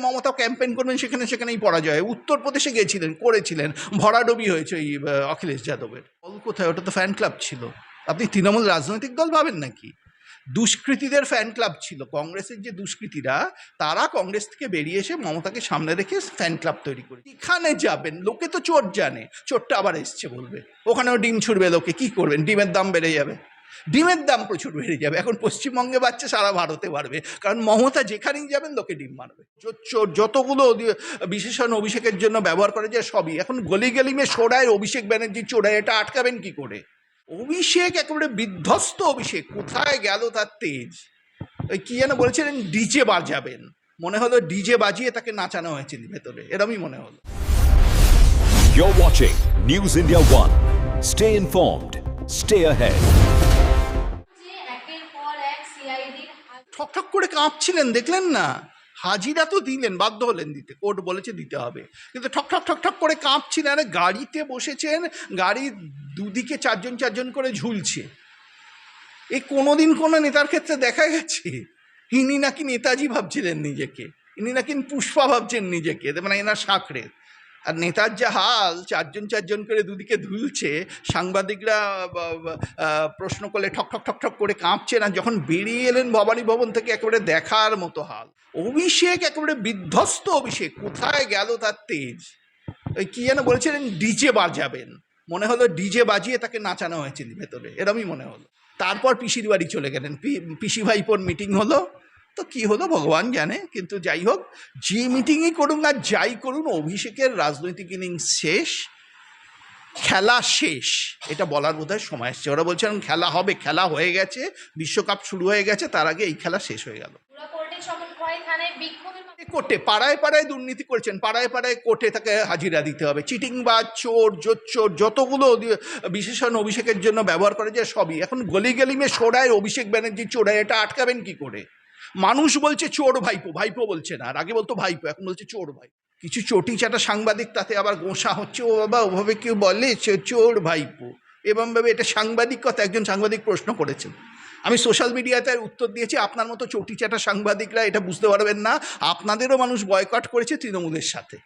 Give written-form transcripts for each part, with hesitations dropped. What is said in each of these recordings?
Mamata campaign করবেন সেখানে সেখানেই পরাজয়। উত্তরপ্রদেশে গিয়েছিলেন, করেছিলেন, ভরাডুবি হয়েছে ওই অখিলেশ যাদবের। দল কোথায়? ওটা তো ফ্যান ক্লাব ছিল। আপনি তৃণমূল রাজনৈতিক দল ভাবেন নাকি? দুষ্কৃতীদের ফ্যান ক্লাব ছিল। কংগ্রেসের যে দুষ্কৃতীরা, তারা কংগ্রেস থেকে বেরিয়ে এসে মমতাকে সামনে রেখে ফ্যান ক্লাব তৈরি করে। এখানে যাবেন, লোকে তো চোর জানে, চোরটা আবার এসছে বলবে, ওখানেও ডিম ছুড়বে লোকে, কি করবেন? ডিমের দাম বেড়ে যাবে, ডিমের দাম প্রচুর বেড়ে যাবে। এখন পশ্চিমবঙ্গে বাড়ছে, সারা ভারতে বাড়বে, কারণ মমতা যেখানেই যাবেন লোকে ডিম মারবে। চোর যতগুলো বিশেষণ অভিষেকের জন্য ব্যবহার করে যায় সবই এখন গলি গলিমে সোড়ায় অভিষেক ব্যানার্জি চোরায়, এটা আটকাবেন কি করে? অভিষেক একেবারে বিধ্বস্ত। অভিষেক কোথায় গেল তার তেজ? ওই কি যেন বলেছিলেন, ডিজে বাজাবেন, মনে হলো ডিজে বাজিয়ে তাকে নাচানো হয়েছে ভেতরে, এরমই মনে হলো। You're watching News India One. Stay informed. Stay ahead. ঠকঠক করে কাঁপছিলেন, দেখলেন না? হাজিরা তো দিলেন, বাধ্য হলেন দিতে, কোর্ট বলেছে দিতে হবে, কিন্তু ঠকঠক ঠকঠক করে কাঁপছিলেন। আরে গাড়িতে বসেছেন, গাড়ির দুদিকে চারজন চারজন করে ঝুলছে। এই কোনোদিন কোনো নেতার ক্ষেত্রে দেখা গেছে? ইনি নাকি নেতাজি ভাবছিলেন নিজেকে, ইনি নাকি পুষ্পা ভাবছেন নিজেকে, মানে এনার সাঁকড়ে। আর নেতার যা হাল, চারজন চারজন করে দুদিকে ঝুলছে, সাংবাদিকরা প্রশ্ন করলে ঠকঠক ঠকঠক করে কাঁপছে না। যখন বেরিয়ে এলেন ভবানী ভবন থেকে, একেবারে দেখার মতো হাল। অভিষেক একেবারে বিধ্বস্ত। অভিষেক কোথায় গেল তার তেজ? ওই কি যেন বলেছিলেন, ডিজে বাজাবেন, মনে হলো ডিজে বাজিয়ে তাকে নাচানো হয়েছে ভেতরে, এরমই মনে হলো। তারপর পিসির বাড়ি চলে গেলেন, পিসি ভাইপোর মিটিং হলো, তো কি হলো ভগবান জানে। কিন্তু যাই হোক, যে মিটিংই করুন আর যাই করুন, অভিষেকের রাজনৈতিক ইনিংস শেষ, খেলা শেষ, এটা বলার বোধহয় সময় এসছে। ওরা বলছেন খেলা হবে, খেলা হয়ে গেছে, বিশ্বকাপ শুরু হয়ে গেছে, তার আগে এই খেলা শেষ হয়ে গেল। কোর্টে পাড়ায় পাড়ায় দুর্নীতি করছেন, পাড়ায় পাড়ায় কোর্টে তাকে হাজিরা দিতে হবে। চিটিংবাজ, চোর, জোচ্চোর, যতগুলো বিশেষণ অভিষেকের জন্য ব্যবহার করে যায় সবই এখন গলি গলিমে সোড়ায় অভিষেক ব্যানার্জি চোরায়, এটা আটকাবেন কি করে? মানুষ বলছে চোর ভাইপো, ভাইপো বলছে না, আর আগে বলতো ভাইপো, এখন বলছে চোর ভাই। কিছু চটি চাটা সাংবাদিক তাতে আবার গোঁসা হচ্ছে, ও বাবা ওভাবে কেউ বলে চোর ভাইপো, এবং ভাবে এটা সাংবাদিকতা। একজন সাংবাদিক প্রশ্ন করেছেন, আমি সোশ্যাল মিডিয়াতে উত্তর দিয়েছি, আপনার মতো চটি চাটা সাংবাদিকরা এটা বুঝতে পারবেন না, আপনাদেরও মানুষ বয়কট করেছে তৃণমূলের সাথে।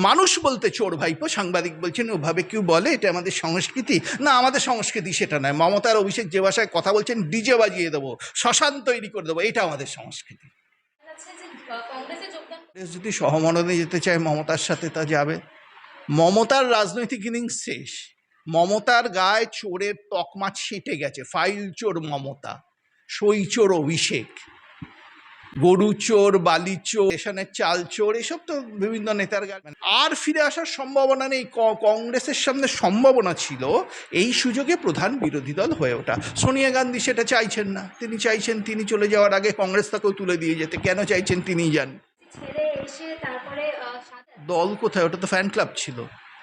মানুষ বলতে চোর ভাইপো, সাংবাদিক বলছেন ওভাবে কেউ বলে, এটা আমাদের সংস্কৃতি না। আমাদের সংস্কৃতি সেটা নয়। মমতার অভিষেক যে ভাষায় কথা বলছেন, ডিজে বাজিয়ে দেবো, শ্মশান তৈরি করে দেবো, এটা আমাদের সংস্কৃতি। যদি সহমরণে যেতে চায় মমতার সাথে, তা যাবে। মমতার রাজনৈতিক ইনিংস শেষ। মমতার গায়ে চোরের তকমা ছিটে গেছে। ফাইল চোর মমতা, সই চোর অভিষেক, গরু চোর, বালি চোর, রেশনের চাল চোর, এসব তো বিভিন্ন নেতার গায়ে। আর ফিরে আসার সম্ভাবনা নেই। কংগ্রেসের সামনে সম্ভাবনা ছিল এই সুযোগে প্রধান বিরোধী দল হয়ে ওঠা। সোনিয়া গান্ধী সেটা চাইছেন না। তিনি চাইছেন তিনি চলে যাওয়ার আগে কংগ্রেস তাকেও তুলে দিয়ে যেতে। কেন চাইছেন তিনিই জানেন। দল কোথায়? ওটা তো ফ্যান ক্লাব ছিল।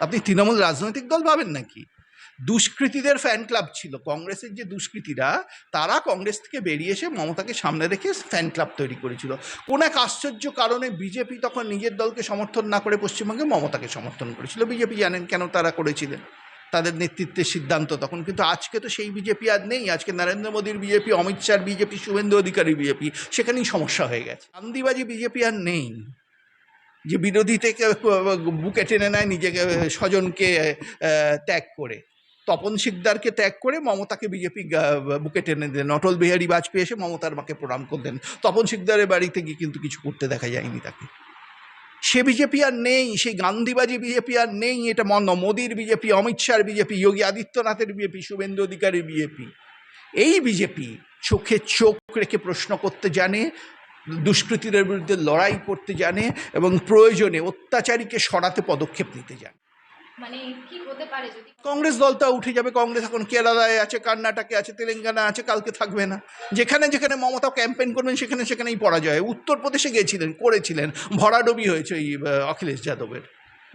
আপনি তৃণমূল রাজনৈতিক দল ভাবেন নাকি? দুষ্কৃতীদের ফ্যান ক্লাব ছিল। কংগ্রেসের যে দুষ্কৃতীরা, তারা কংগ্রেস থেকে বেরিয়ে এসে মমতাকে সামনে রেখে ফ্যান ক্লাব তৈরি করেছিল। কোন এক আশ্চর্য কারণে বিজেপি তখন নিজের দলকে সমর্থন না করে পশ্চিমবঙ্গে মমতাকে সমর্থন করেছিল। বিজেপি জানেন কেন তারা করেছিলেন, তাদের নেতৃত্বের সিদ্ধান্ত তখন। কিন্তু আজকে তো সেই বিজেপি আর নেই। আজকে নরেন্দ্র মোদীর বিজেপি, অমিত শাহর বিজেপি, শুভেন্দু অধিকারীর বিজেপি, সেখানেই সমস্যা হয়ে গেছে। গান্ধীবাজি বিজেপি আর নেই, যে বিরোধী থেকে বুকে টেনে নেয় নিজেকে, স্বজনকে ত্যাগ করে। তপন শিকদারকে ত্যাগ করে মমতাকে বিজেপি বুকে টেনে দিলেন। অটল বিহারী বাজপেয়ী এসে মমতার মাকে প্রণাম করলেন। তপন শিকদারের বাড়িতে গিয়ে কিন্তু কিছু করতে দেখা যায়নি তাকে। সে বিজেপি আর নেই, সেই গান্ধীবাজি বিজেপি আর নেই। এটা মোদীর বিজেপি, অমিত শাহর বিজেপি, যোগী আদিত্যনাথের বিজেপি, শুভেন্দু অধিকারীর বিজেপি। এই বিজেপি চোখে চোখ রেখে প্রশ্ন করতে জানে, দুষ্কৃতীদের বিরুদ্ধে লড়াই করতে জানে, এবং প্রয়োজনে অত্যাচারীকে সরাতে পদক্ষেপ নিতে জানে। মানে কি হতে পারে যদি কংগ্রেস দলটা উঠে যাবে? কংগ্রেস এখন কেরালায় আছে, কর্ণাটকে আছে, তেলেঙ্গানা আছে, কালকে থাকবে না। যেখানে যেখানে মমতা ক্যাম্পেইন করবেন সেখানে সেখানেই পরাজয়। উত্তরপ্রদেশে গিয়েছিলেন, করেছিলেন, ভরাডুবি হয়েছে ওই অখিলেশ যাদবের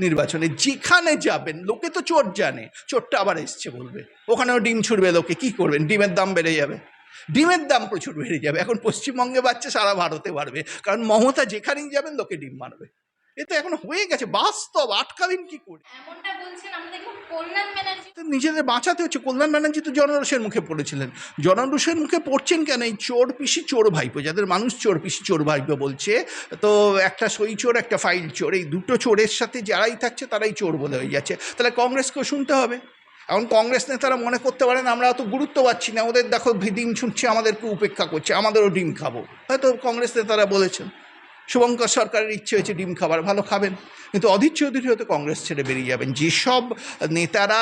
নির্বাচনে। যেখানে যাবেন লোকে তো চোর জানে, চোরটা আবার এসছে বলবে, ওখানেও ডিম ছুড়বে লোকে, কি করবেন? ডিমের দাম বেড়ে যাবে, ডিমের দাম প্রচুর বেড়ে যাবে। এখন পশ্চিমবঙ্গে বাড়ছে, সারা ভারতে বাড়বে, কারণ মমতা যেখানেই যাবেন লোকে ডিম মারবে। এ তো এখন হয়ে গেছে বাস্তব, আটকাবেন কি করে? এমনটা বলছেন, আমরা দেখলাম কল্যাণ ব্যানার্জি তো নিজেদের বাঁচাতে হচ্ছে। কল্যাণ ব্যানার্জি তো জনরোষের মুখে পড়েছিলেন। জনরোষের মুখে পড়ছেন কেন? এই চোর পিসি চোর ভাইপো, যাদের মানুষ চোর পিসি চোর ভাইপো বলছে, তো একটা সই চোর একটা ফাইল চোর, এই দুটো চোরের সাথে যারাই থাকছে তারাই চোর বলে হয়ে যাচ্ছে। তাহলে কংগ্রেসকেও শুনতে হবে। এখন কংগ্রেস নেতারা মনে করতে পারেন আমরা অত গুরুত্ব পাচ্ছি না, ওদের দেখো ডিম ছুটছে, আমাদেরকে উপেক্ষা করছে, আমাদেরও ডিম খাবো। হয়তো কংগ্রেস নেতারা বলেছেন, শুভঙ্কর সরকারের ইচ্ছে হয়েছে ডিম খাবার, ভালো খাবেন, কিন্তু অধীর চৌধুরী হয়তো কংগ্রেস ছেড়ে বেরিয়ে যাবেন। যেসব নেতারা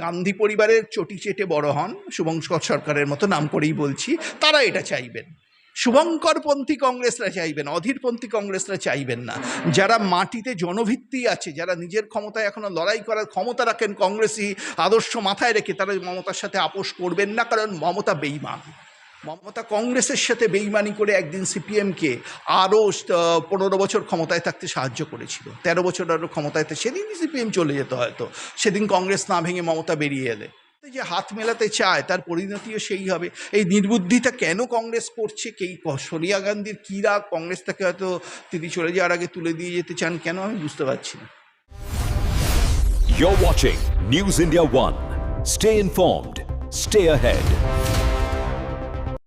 গান্ধী পরিবারের চটি চেটে বড় হন, শুভঙ্কর সরকারের মতো নাম করেই বলছি, তারা এটা চাইবেন। শুভঙ্করপন্থী কংগ্রেসরা চাইবেন, অধীরপন্থী কংগ্রেসরা চাইবেন না। যারা মাটিতে জনভিত্তি আছে, যারা নিজের ক্ষমতায় এখনও লড়াই করার ক্ষমতা রাখেন, কংগ্রেসি আদর্শ মাথায় রেখে, তারা মমতার সাথে আপোষ করবেন না, কারণ মমতা বেইমান। মমতা কংগ্রেসের সাথে বেইমানি করে একদিন সিপিএমকে আরও 15 বছর ক্ষমতায় থাকতে সাহায্য করেছিল, 13 বছর আরও ক্ষমতায় থাকতে, সেদিনই সিপিএম চলে যেত হয়তো, সেদিন কংগ্রেস না ভেঙে মমতা বেরিয়ে এলে। যে হাত মেলাতে চায় তার পরিণতিও সেই হবে। এই নির্বুদ্ধিতা কেন কংগ্রেস করছে, সোনিয়া গান্ধীর কী রাগ, কংগ্রেস থেকে হয়তো তিনি চলে যাওয়ার আগে তুলে দিয়ে যেতে চান কেন, আমি বুঝতে পারছি না। You're watching News India 1. Stay informed. Stay ahead.